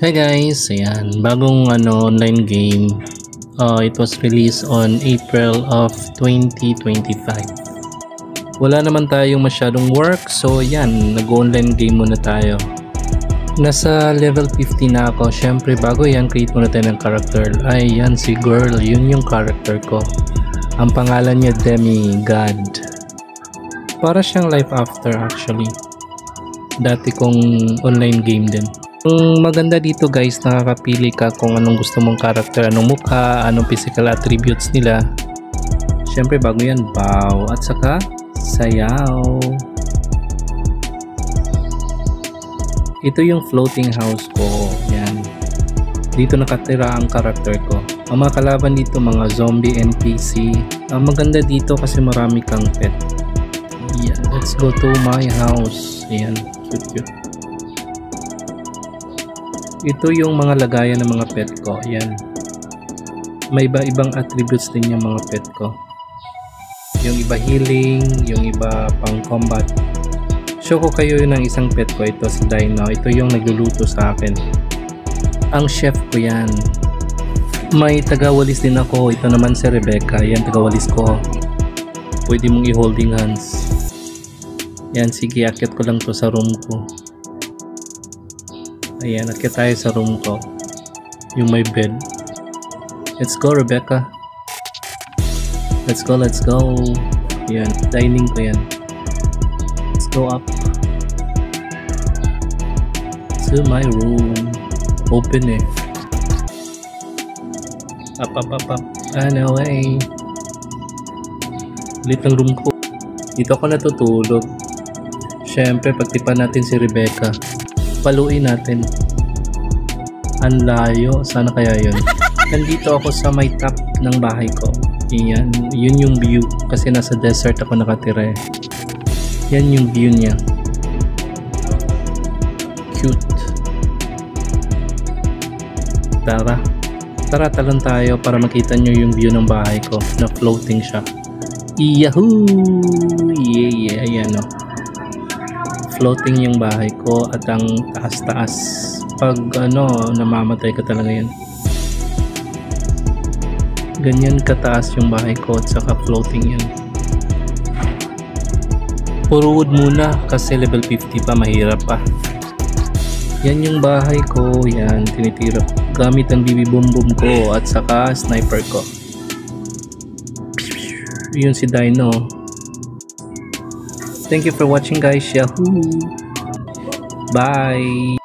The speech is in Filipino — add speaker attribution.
Speaker 1: Hi guys, ayan, bagong online game. It was released on April of 2025. Wala naman tayong masyadong work, so ayan, nag-online game muna tayo. Nasa level 50 na ako. Syempre bago yan, create muna tayo ng character. Ay, yan si girl, yun yung character ko. Ang pangalan niya Demigod. Para siyang life after actually. Dati kong online game din. Ang maganda dito guys, nakakapili ka kung anong gusto mong character, anong mukha, anong physical attributes nila. Syempre bago yan, bow at saka sayaw. Ito yung floating house ko. Yan. Dito nakatira ang character ko. Ang mga kalaban dito mga zombie NPC. Ang maganda dito kasi marami kang pet. Yeah, let's go to my house. Ayan, cute. Ito yung mga lagayan ng mga pet ko. Ayan. May iba-ibang attributes din yung mga pet ko. Yung iba healing, yung iba pang combat. Show ko kayo yun ng isang pet ko. Ito si Dino. Ito yung nagluluto sa akin. Ang chef ko yan. May tagawalis din ako. Ito naman si Rebecca. Yan tagawalis ko. Pwede mong i-holding hands. Yan, sige, akit ko lang to sa room ko. Ayan, akit tayo sa room ko. Yung may bed. Let's go, Rebecca. Let's go. Ayan, dining ko yan. Let's go up to my room. Open eh. Up. Anyway. Ulit ang room ko. Dito ako natutulog. Syempre, pagtipan natin si Rebecca. Paluin natin. Ang layo. Sana kaya yun. Nandito ako sa may top ng bahay ko. Yan. Yun yung view. Kasi nasa desert ako nakatira eh. Yan yung view niya. Cute. Tara talon tayo para makita nyo yung view ng bahay ko na floating siya. Yahoo! Yeah. Ayan o. Floating yung bahay ko at ang taas-taas. Pag namamatay ka talaga yan. Ganyan kataas yung bahay ko at saka floating yan. Puro wood muna kasi level 50 pa, mahirap pa. Yan yung bahay ko, yan, tinitira gamit ang BB boom ko at saka sniper ko. Yun si Dino. Thank you for watching guys. Yahoo! Bye!